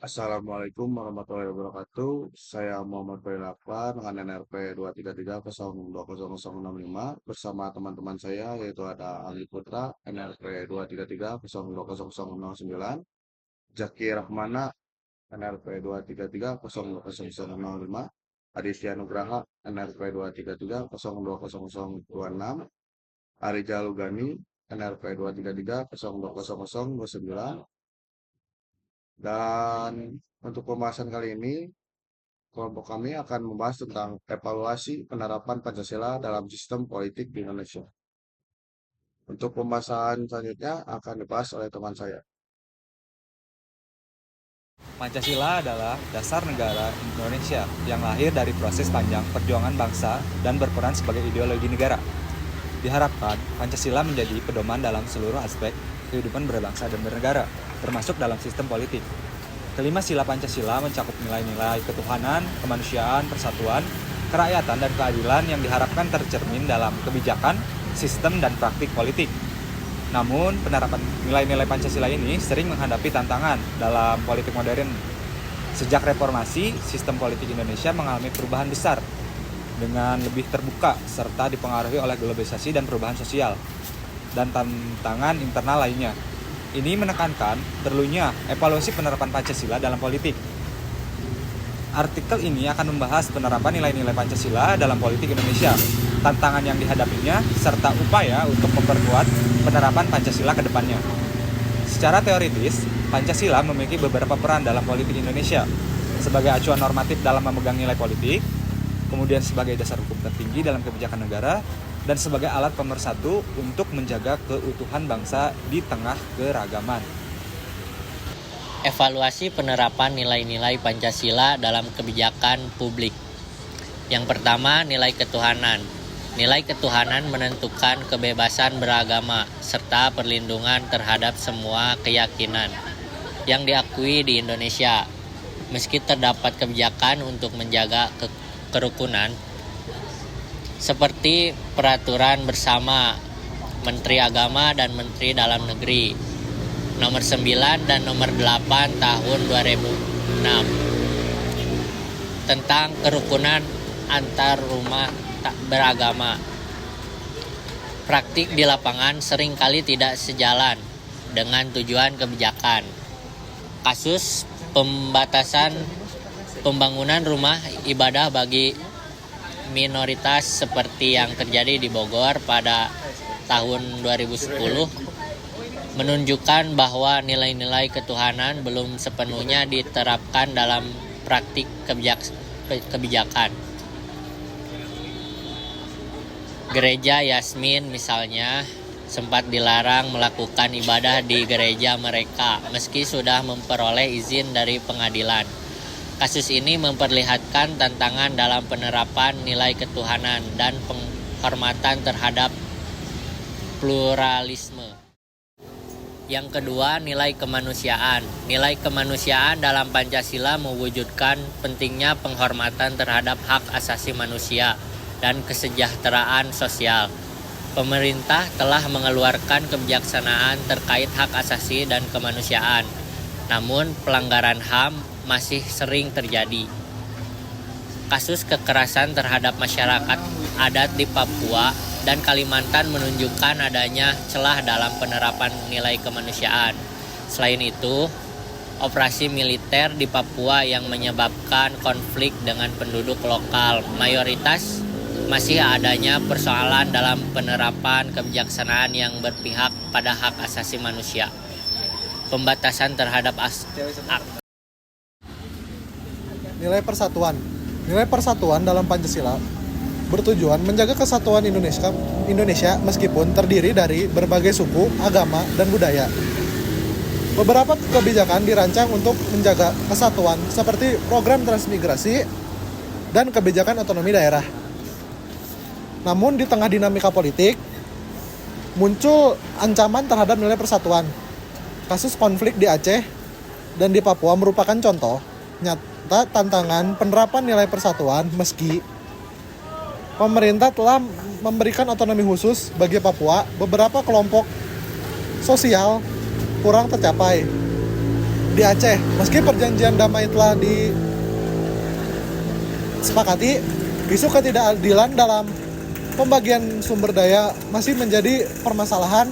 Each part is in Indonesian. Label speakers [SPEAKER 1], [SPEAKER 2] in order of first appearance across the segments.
[SPEAKER 1] Assalamualaikum warahmatullahi wabarakatuh. Saya Muhammad Bailapa dengan NRP 233020065 bersama teman-teman saya yaitu ada Ali Putra NRP 233020009, Zaki Rahmana NRP 233020005, Aditya Nugraha NRP 233020026, Ari Jalugani NRP 233020029. Dan untuk pembahasan kali ini, kelompok kami akan membahas tentang evaluasi penerapan Pancasila dalam sistem politik di Indonesia. Untuk pembahasan selanjutnya akan dibahas oleh teman saya.
[SPEAKER 2] Pancasila adalah dasar negara Indonesia yang lahir dari proses panjang perjuangan bangsa dan berperan sebagai ideologi negara. Diharapkan, Pancasila menjadi pedoman dalam seluruh aspek kehidupan berbangsa dan bernegara, termasuk dalam sistem politik. Kelima sila Pancasila mencakup nilai-nilai ketuhanan, kemanusiaan, persatuan, kerakyatan, dan keadilan yang diharapkan tercermin dalam kebijakan, sistem, dan praktik politik. Namun, penerapan nilai-nilai Pancasila ini sering menghadapi tantangan dalam politik modern. Sejak reformasi, sistem politik Indonesia mengalami perubahan besar dengan lebih terbuka serta dipengaruhi oleh globalisasi dan perubahan sosial dan tantangan internal lainnya. Ini menekankan perlunya evaluasi penerapan Pancasila dalam politik. Artikel ini akan membahas penerapan nilai-nilai Pancasila dalam politik Indonesia, tantangan yang dihadapinya, serta upaya untuk memperkuat penerapan Pancasila ke depannya. Secara teoritis, Pancasila memiliki beberapa peran dalam politik Indonesia, sebagai acuan normatif dalam memegang nilai politik, kemudian sebagai dasar hukum tertinggi dalam kebijakan negara, dan sebagai alat pemersatu untuk menjaga keutuhan bangsa di tengah keragaman.
[SPEAKER 3] Evaluasi penerapan nilai-nilai Pancasila dalam kebijakan publik. Yang pertama, nilai ketuhanan. Nilai ketuhanan menentukan kebebasan beragama serta perlindungan terhadap semua keyakinan yang diakui di Indonesia. Meski terdapat kebijakan untuk menjaga kerukunan seperti peraturan bersama Menteri Agama dan Menteri Dalam Negeri nomor 9 dan nomor 8 tahun 2006 tentang kerukunan antar rumah tak beragama. Praktik di lapangan seringkali tidak sejalan dengan tujuan kebijakan. Kasus pembatasan pembangunan rumah ibadah bagi minoritas seperti yang terjadi di Bogor pada tahun 2010 menunjukkan bahwa nilai-nilai ketuhanan belum sepenuhnya diterapkan dalam praktik kebijakan. Gereja Yasmin misalnya sempat dilarang melakukan ibadah di gereja mereka meski sudah memperoleh izin dari pengadilan. Kasus ini memperlihatkan tantangan dalam penerapan nilai ketuhanan dan penghormatan terhadap pluralisme. Yang kedua, nilai kemanusiaan. Nilai kemanusiaan dalam Pancasila mewujudkan pentingnya penghormatan terhadap hak asasi manusia dan kesejahteraan sosial. Pemerintah telah mengeluarkan kebijaksanaan terkait hak asasi dan kemanusiaan. Namun, pelanggaran HAM masih sering terjadi. Kasus kekerasan terhadap masyarakat adat di Papua dan Kalimantan menunjukkan adanya celah dalam penerapan nilai kemanusiaan. Selain itu, operasi militer di Papua yang menyebabkan konflik dengan penduduk lokal mayoritas masih adanya persoalan dalam penerapan kebijaksanaan yang berpihak pada hak asasi manusia. Pembatasan terhadap
[SPEAKER 4] Nilai persatuan. Nilai persatuan dalam Pancasila bertujuan menjaga kesatuan Indonesia meskipun terdiri dari berbagai suku, agama, dan budaya. Beberapa kebijakan dirancang untuk menjaga kesatuan seperti program transmigrasi dan kebijakan otonomi daerah. Namun di tengah dinamika politik, muncul ancaman terhadap nilai persatuan. Kasus konflik di Aceh dan di Papua merupakan contoh nyata tantangan penerapan nilai persatuan meski pemerintah telah memberikan otonomi khusus bagi Papua, beberapa kelompok sosial kurang tercapai. di Aceh. Meski perjanjian damai telah disepakati, isu ketidakadilan dalam pembagian sumber daya masih menjadi permasalahan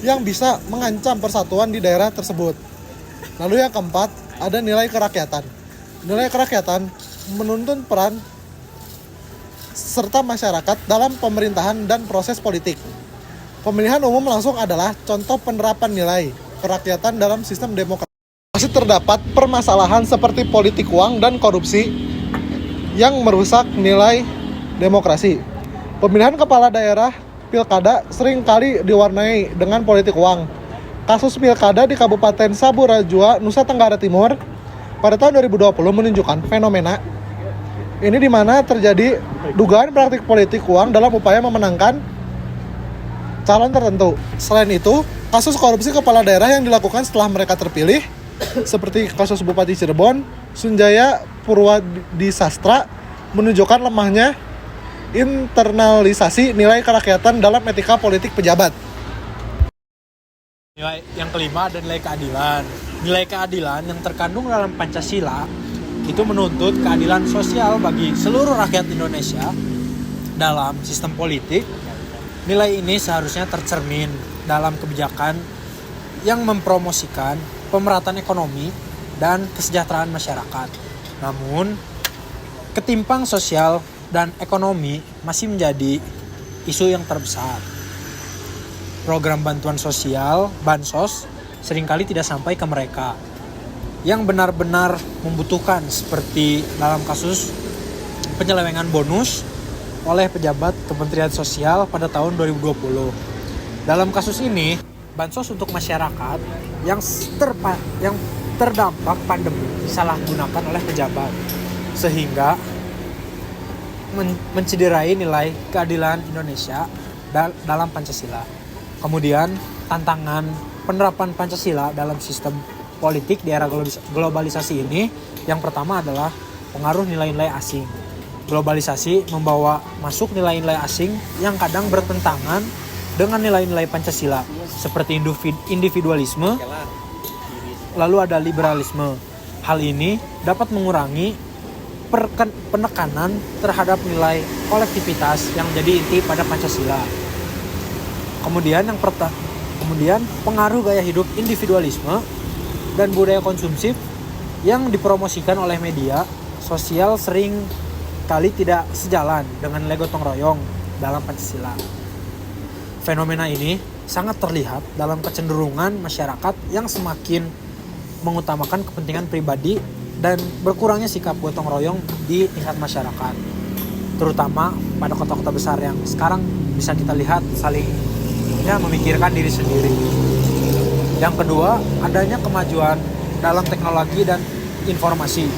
[SPEAKER 4] yang bisa mengancam persatuan di daerah tersebut. Lalu yang keempat, ada nilai kerakyatan. Nilai kerakyatan menuntun peran serta masyarakat dalam pemerintahan dan proses politik. Pemilihan umum langsung adalah contoh penerapan nilai kerakyatan dalam sistem demokrasi. Masih terdapat permasalahan seperti politik uang dan korupsi yang merusak nilai demokrasi. Pemilihan kepala daerah pilkada seringkali diwarnai dengan politik uang. Kasus pilkada di Kabupaten Saburajua, Nusa Tenggara Timur pada tahun 2020 menunjukkan fenomena ini di mana terjadi dugaan praktik politik uang dalam upaya memenangkan calon tertentu. Selain itu, kasus korupsi kepala daerah yang dilakukan setelah mereka terpilih seperti kasus Bupati Cirebon, Sunjaya Purwadisastra menunjukkan lemahnya internalisasi nilai kerakyatan dalam etika politik pejabat.
[SPEAKER 5] Nilai yang kelima ada nilai keadilan. Nilai keadilan yang terkandung dalam Pancasila itu menuntut keadilan sosial bagi seluruh rakyat Indonesia dalam sistem politik. Nilai ini seharusnya tercermin dalam kebijakan yang mempromosikan pemerataan ekonomi dan kesejahteraan masyarakat. Namun, ketimpang sosial dan ekonomi masih menjadi isu yang terbesar. Program bantuan sosial, bansos, seringkali tidak sampai ke mereka yang benar-benar membutuhkan, seperti dalam kasus penyelewengan bonus oleh pejabat Kementerian Sosial pada tahun 2020. Dalam kasus ini, bansos untuk masyarakat yang terdampak pandemi disalahgunakan oleh pejabat sehingga mencederai nilai keadilan Indonesia dalam Pancasila. Kemudian, tantangan penerapan Pancasila dalam sistem politik di era globalisasi ini, yang pertama adalah pengaruh nilai-nilai asing. Globalisasi membawa masuk nilai-nilai asing yang kadang bertentangan dengan nilai-nilai Pancasila, seperti individualisme, lalu ada liberalisme. Hal ini dapat mengurangi penekanan terhadap nilai kolektivitas yang menjadi inti pada Pancasila. Kemudian pengaruh gaya hidup individualisme dan budaya konsumtif yang dipromosikan oleh media sosial sering kali tidak sejalan dengan nilai gotong royong dalam Pancasila. Fenomena ini sangat terlihat dalam kecenderungan masyarakat yang semakin mengutamakan kepentingan pribadi dan berkurangnya sikap gotong royong di tingkat masyarakat, terutama pada kota-kota besar yang sekarang bisa kita lihat saling memikirkan diri sendiri. Yang kedua, adanya kemajuan dalam teknologi dan informasi.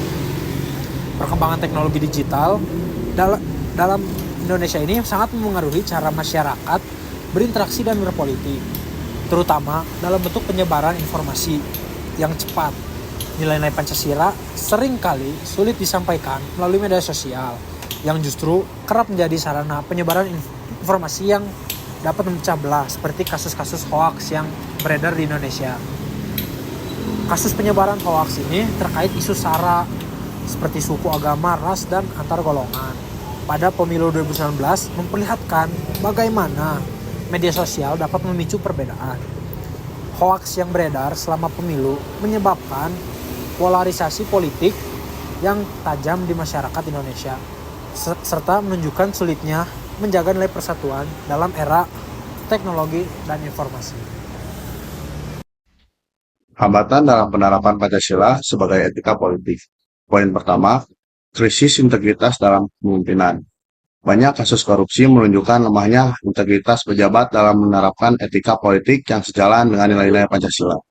[SPEAKER 5] Perkembangan teknologi digital dalam Indonesia ini sangat memengaruhi cara masyarakat berinteraksi dan berpolitik, terutama dalam bentuk penyebaran informasi yang cepat. Nilai-nilai Pancasila seringkali sulit disampaikan melalui media sosial yang justru kerap menjadi sarana penyebaran informasi yang dapat memecah belah, seperti kasus-kasus hoaks yang beredar di Indonesia. Kasus penyebaran hoaks ini terkait isu SARA seperti suku, agama, ras, dan antar golongan. Pada pemilu 2019 memperlihatkan bagaimana media sosial dapat memicu perbedaan. Hoaks yang beredar selama pemilu menyebabkan polarisasi politik yang tajam di masyarakat Indonesia, serta menunjukkan sulitnya menjaga nilai persatuan dalam era teknologi dan informasi.
[SPEAKER 1] Hambatan dalam penerapan Pancasila sebagai etika politik. Poin pertama, krisis integritas dalam kepemimpinan. Banyak kasus korupsi menunjukkan lemahnya integritas pejabat dalam menerapkan etika politik yang sejalan dengan nilai-nilai Pancasila.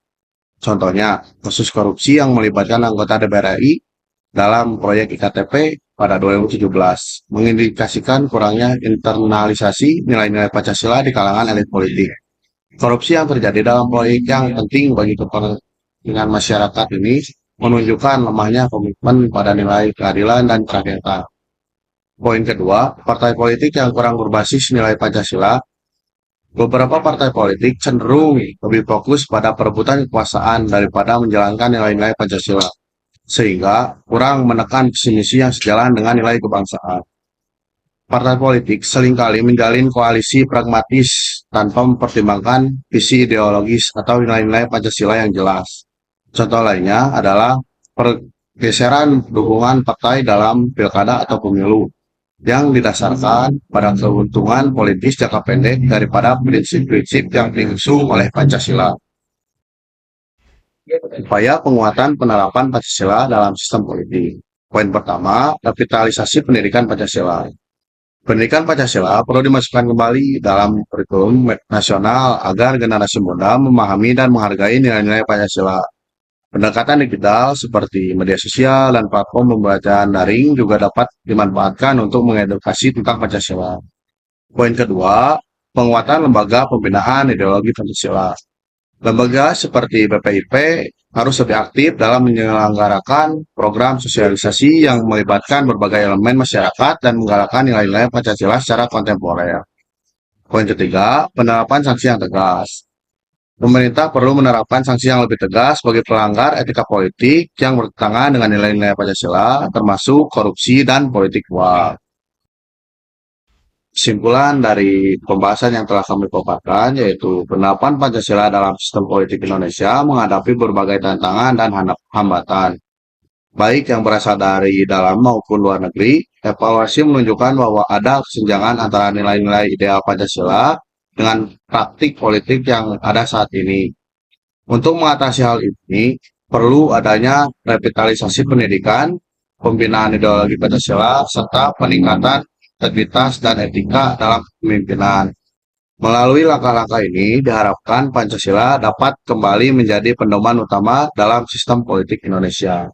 [SPEAKER 1] Contohnya, kasus korupsi yang melibatkan anggota DPR RI dalam proyek IKTP pada 2017 mengindikasikan kurangnya internalisasi nilai-nilai Pancasila di kalangan elit politik. Korupsi yang terjadi dalam proyek yang penting bagi kepentingan masyarakat ini menunjukkan lemahnya komitmen pada nilai keadilan dan kerakyatan. Poin kedua, partai politik yang kurang berbasis nilai Pancasila Beberapa partai politik cenderung lebih fokus pada perebutan kekuasaan daripada menjalankan nilai-nilai Pancasila, sehingga kurang menekan visi misi yang sejalan dengan nilai kebangsaan. Partai politik seringkali menjalin koalisi pragmatis tanpa mempertimbangkan visi ideologis atau nilai-nilai Pancasila yang jelas. Contoh lainnya adalah pergeseran dukungan partai dalam pilkada atau pemilu yang didasarkan pada keuntungan politis jangka pendek daripada prinsip-prinsip yang diusung oleh Pancasila. Upaya penguatan penerapan Pancasila dalam sistem politik. Poin pertama, kapitalisasi pendidikan Pancasila. Pendidikan Pancasila perlu dimasukkan kembali dalam kurikulum nasional agar generasi muda memahami dan menghargai nilai-nilai Pancasila. Pendekatan digital seperti media sosial dan platform pembelajaran daring juga dapat dimanfaatkan untuk mengedukasi tentang Pancasila. Poin kedua, penguatan lembaga pembinaan ideologi Pancasila. Lembaga seperti BPIP harus lebih aktif dalam menyelenggarakan program sosialisasi yang melibatkan berbagai elemen masyarakat dan menggalakkan nilai-nilai Pancasila secara kontemporer. Poin ketiga, penerapan sanksi yang tegas. Pemerintah perlu menerapkan sanksi yang lebih tegas bagi pelanggar etika politik yang bertentangan dengan nilai-nilai Pancasila, termasuk korupsi dan politik uang. Kesimpulan dari pembahasan yang telah kami paparkan yaitu penerapan Pancasila dalam sistem politik Indonesia menghadapi berbagai tantangan dan hambatan, baik yang berasal dari dalam maupun luar negeri. Evaluasi menunjukkan bahwa ada kesenjangan antara nilai-nilai ideal Pancasila dengan praktik politik yang ada saat ini. Untuk mengatasi hal ini, perlu adanya revitalisasi pendidikan, pembinaan ideologi Pancasila, serta peningkatan integritas dan etika dalam kepemimpinan. Melalui langkah-langkah ini, diharapkan Pancasila dapat kembali menjadi pedoman utama dalam sistem politik Indonesia.